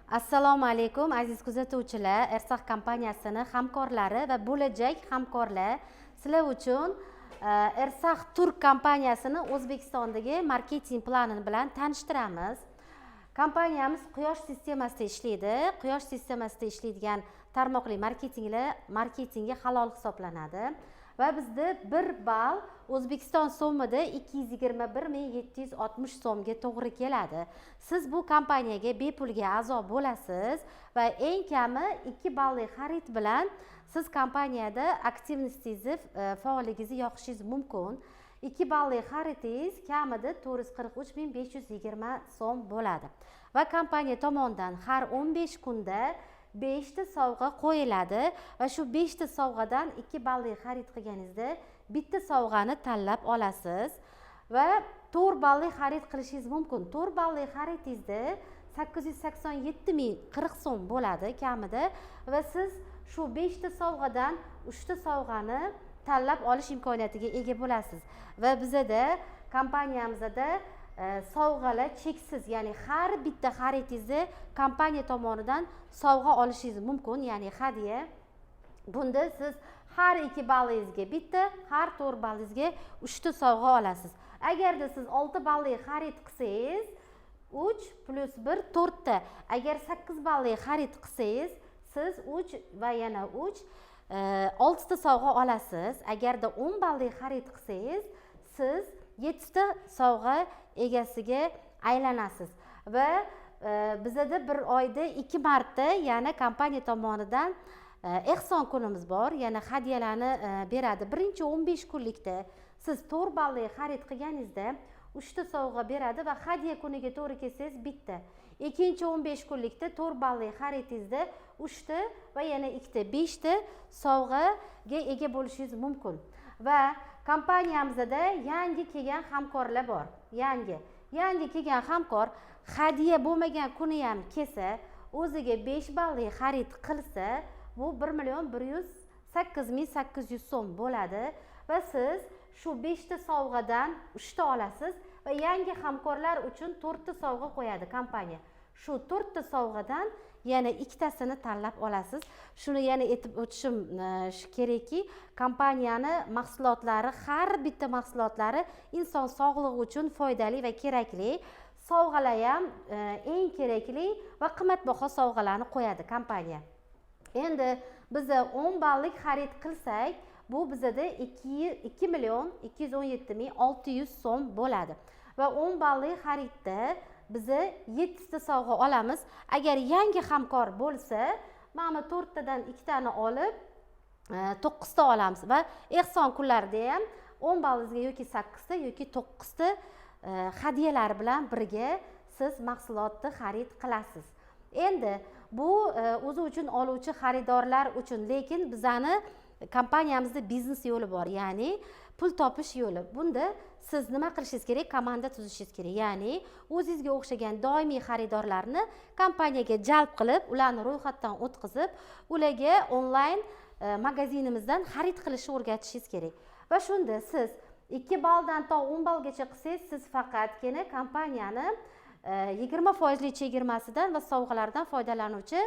Assalomu alaykum aziz kuzatuvchilar, Ersax kompaniyasini hamkorlari va bo'lajak hamkorlar, sizlar uchun Ersax Turk kompaniyasini O'zbekistondagi marketing plani bilan tanishtiramiz. Kompaniyamiz quyosh sistemasida ishlaydi. Quyosh sistemasida ishlaydigan tarmoqli marketingga halol hisoblanadi. Va bizda 1 ball O'zbekiston so'mida 221.760 so'mga to'g'ri keladi. Siz bu kompaniyaga bepulga a'zo bo'lasiz va eng kami 2 ballli xarid bilan siz kompaniyada aktivnostingizni, faolligingizni yoqishingiz mumkin. 2 ballli xaridingiz kamida 443.520 so'm bo'ladi. Va kompaniya tomonidan har 15 kunda 5 ta sovg'a qo'yiladi va shu 5 ta sovg'adan 2 ballli xarid qilganingizda bitta sovg'ani tanlab olasiz va 4 ballli xarid qilishingiz mumkin. 4 ballli xaridingizda 887.040 so'm bo'ladi kamida va siz shu 5 ta sovg'adan 3 ta sovg'ani tanlab olish imkoniyatiga ega bo'lasiz. Va bizda kompaniyamizda sovg'alar cheksiz, ya'ni har bitta xaridingizda kompaniya tomonidan sovg'a olishingiz mumkin, ya'ni hadya. Bunda siz har 2 ballingizga bitta, har 4 ballingizga 3 ta sovg'a olasiz. Agarda siz 6 balli xarid qilsangiz 3 plus 1 4 ta. Agar 8 balli xarid qilsangiz siz 3 va yana 3 6 ta sovg'a olasiz. Agarda 10 balli xarid qilsangiz siz 7 ta sovg'a egasiga aylanasiz va bizda bir oyda 2 marta yana kompaniya tomonidan ehson kunimiz bor, yana hadyalarni beradi. Birinchi 15 kunlikda siz 4 balli xarid qilganingizda 3 ta sovg'a beradi va hadya kuniga to'g'ri kelsangiz bitta. Ikkinchi 15 kunlikda 4 balli xaridingizda 3 ta va yana 2 ta 5 ta sovg'aga ega bo'lishingiz mumkin. Va kompaniyamizda yangi kelgan hamkorlar bor. Yangi kelgan hamkor hadya bo'lmagan kuni ham kelsa, o'ziga 5 balli xarid qilsa, bu 1.108.800 so'm bo'ladi va siz shu 5 ta sovg'adan 3 ta olasiz va yangi hamkorlar uchun 4 ta sovg'a qo'yadi kompaniya. Shu 4 ta sovg'adan yana 2 tasini tanlab olasiz. Shuni yana aytib o'tishim kerakki, kompaniyani mahsulotlari, har bitta mahsulotlari inson sog'lig'i uchun foydali va kerakli. Sovg'alar ham eng kerakli va qimmatbaho sovg'alarni qo'yadi kompaniya. Endi biz 10 ballik xarid qilsak, bu bizda 2.217.600 so'm bo'ladi. Va 10 balli xaridda biz 7 ta sovg'a olamiz. Agar yangi hamkor bo'lsa, mana 4 tadan 2 tani olib 9 ta olamiz va ehson kunlarida ham 10 ballingizga yoki 8 ta yoki 9 ta hadyalar bilan birga siz mahsulotni xarid qilasiz. Endi bu o'zi uchun oluvchi xaridorlar uchun, lekin bizani kompaniyamizda biznes yo'li bor, ya'ni pul topish yo'li. Bunda siz nima qilishingiz kerak? Komanda tuzishingiz kerak. Ya'ni o'zingizga o'xshagan doimiy xaridorlarni kompaniyaga jalb qilib, ularni ro'yxatdan o'tkazib, ularga onlayn magazinimizdan xarid qilishni o'rgatishingiz kerak. Va shunda siz 2 balldan to 10 ballgacha qilsangiz, siz faqatgina kompaniyani 20% chegirmasidan va sovg'alardan foydalanuvchi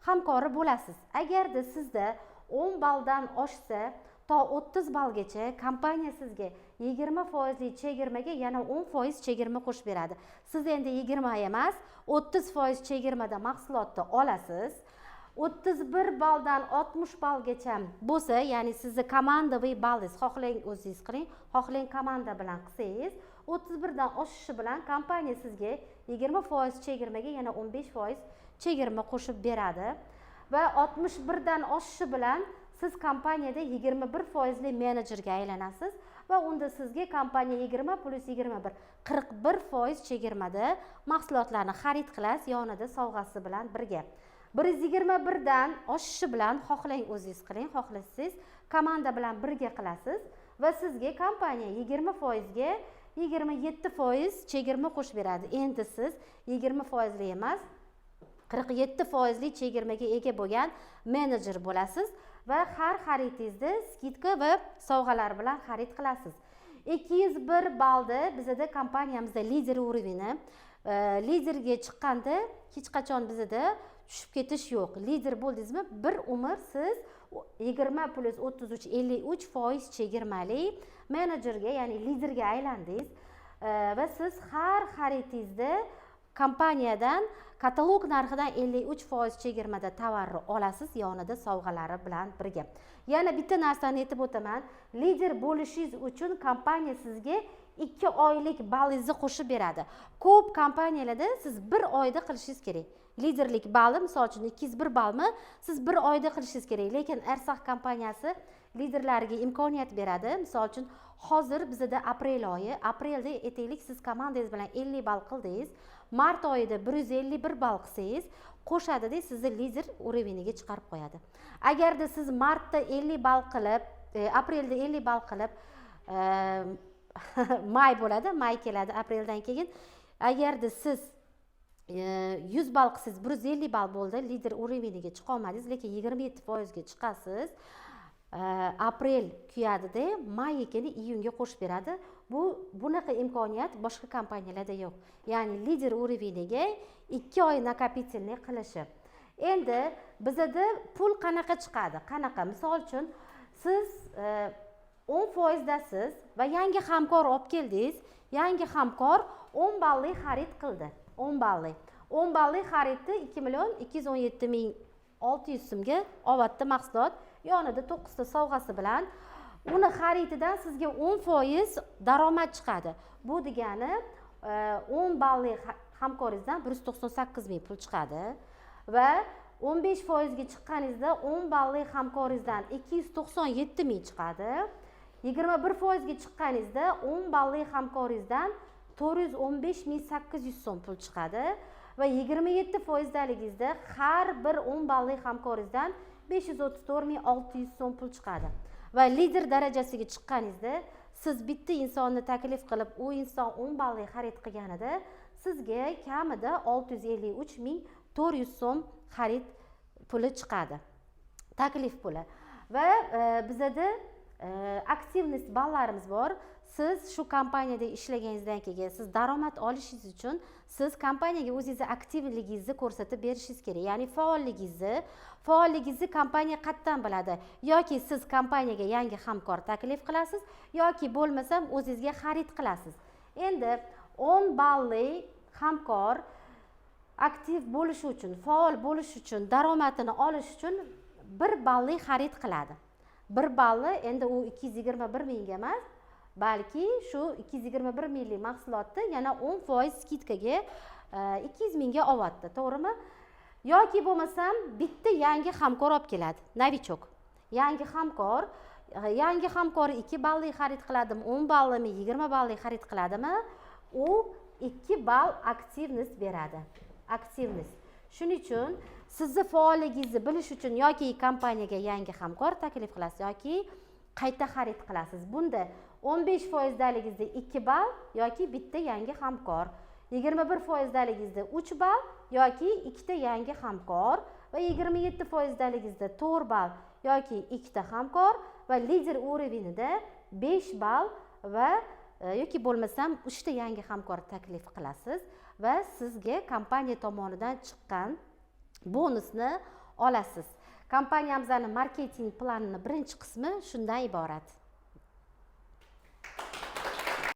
hamkori bo'lasiz. Agarda sizda 10 balldan oshsa, to 30 ballgacha kompaniya sizga 20% chegirmaga yana 10% chegirma qo'shib beradi. Siz endi 20 emas, 30% chegirmada mahsulotni olasiz. 31 balldan 60 ballgacha bo'lsa, ya'ni sizni komandaviy ballingiz, xohlang o'zingiz qiling, xohlang komanda bilan qilsangiz, 31 dan oshishi bilan kompaniya sizga 20% chegirmaga yana 15% chegirma qo'shib beradi. Va 61 dan oshishi bilan siz kompaniyada 21% menejerga aylanasiz va unda sizga kompaniya 20 plus 21 41% chegirmada mahsulotlarni xarid qilasiz, yonida sovg'asi bilan birga. 121 dan oshishi bilan xohlang o'zingiz qiling, xohlasangiz komanda bilan birga qilasiz va sizga kompaniya 20% ga 27% chegirma qo'shib beradi. Endi siz 20% emas, 47% chegirmaga ega bo'lgan menejer bo'lasiz va har xaridingizda skidka va sovg'alar bilan xarid qilasiz. 201 ballda bizda kompaniyamizda lider urovini liderga chiqqanda hech qachon bizda tushib ketish yo'q. Lider bo'ldingizmi, bir umr siz 20 plus 33 53% chegirmali menejerga, ya'ni liderga aylandingiz va siz har xaridingizda kompaniyadan katalog narxidan 53% chegirmada tovarni olasiz, yonida sovg'alari bilan birga. Yana bitta narsani aytib o'taman, lider bo'lishingiz uchun kompaniya sizga 2 oylik ballingizni qo'shib beradi. Ko'p kompaniyalarda siz 1 oyda qilishingiz kerak. Liderlik balli, misol uchun 201 ballmi, siz 1 oyda qilishingiz kerak. Lekin Ersax kompaniyasi liderlarga imkoniyat beradi. Misol uchun hozir bizda aprel oyi, aprelda aytaylik siz komandangiz bilan 50 ball qildingiz, mart oyida 151 ball qilsangiz, qo'shadida sizni lider uroveniga chiqarib qo'yadi. Agarda siz martda 50 ball qilib, aprelda 50 ball qilib, may bo'ladi, may keladi apreldan keyin. Agarda siz 100 ball qilsangiz, 150 ball bo'ldi, lider uroveniga chiqa olmadingiz, lekin 27% ga chiqasiz. Aprel kuyadida, may ekani iyunga qo'shib beradi. Bunaqa imkoniyat boshqa kompaniyalarda yo'q. Ya'ni lider uroveniga 2 oy nakopitelniy qilishi. Endi bizda pul qanaqa chiqadi? Qanaqa? Misol uchun siz 10% dasiz va yangi hamkor olib keldingiz. Yangi hamkor 10 balli xarid qildi. 10 balli. 10 balli xaridni 2.217.600 so'mga ovatdi mahsulot. Yonida 9 ta sovg'asi bilan uni xarididan sizga 10% daromad chiqadi. Bu degani 10 balli hamkoringizdan 198.000 pul chiqadi va 15% ga chiqqaningizda 10 balli hamkoringizdan 297.000 chiqadi. 21% ga chiqqaningizda 10 balli hamkoringizdan 415.800 so'm pul chiqadi va 27% daligingizda har bir 10 balli hamkoringizdan 534.600 so'm pul chiqadi. Va lider darajasiga chiqqaningizda siz bitta insonni taklif qilib, u inson 10 balli xarid qilganida sizga kamida 653.400 so'm xarid puli chiqadi. Taklif puli. Va bizda aktivnost ballarimiz bor. Siz shu kompaniyada ishlaganingizdan keyin siz daromad olishingiz uchun siz kompaniyaga o'zingizni aktivligingizni ko'rsatib berishingiz kerak. Ya'ni faolligingizni kompaniya qatdan biladi. Yoki siz kompaniyaga yangi hamkor taklif qilasiz, yoki bo'lmasam o'zingizga xarid qilasiz. Endi 10 balli hamkor aktiv bo'lish uchun, faol bo'lish uchun, daromadini olish uchun 1 balli xarid qiladi. 1 balli endi u 221 mingga emas, balki shu 221 minglik mahsulotni yana 10% skidkaga 200 mingga ovatdi, to'g'rimi? Yoki bo'lmasam bitta yangi hamkor olib keladi, novichok. Yangi hamkor 2 balli xarid qiladimi, 10 ballimi, 20 balli xarid qiladimi, u 2 ball aktivnost beradi. Aktivnost. Shuning uchun sizni faolligingizni bilish uchun yoki kompaniyaga yangi hamkor taklif qilasiz yoki qayta xarid qilasiz. Bunda 15% daligingizda 2 ball yoki bitta yangi hamkor, 21% daligingizda 3 ball yoki ikkita yangi hamkor va 27% daligingizda 4 ball yoki ikkita hamkor va lider urovenida 5 ball va yoki bo'lmasam 3 ta yangi hamkor taklif qilasiz va sizga kompaniya tomonidan chiqqan bonusni olasiz. Kompaniyamizning marketing planining birinchi qismi shundan iborat.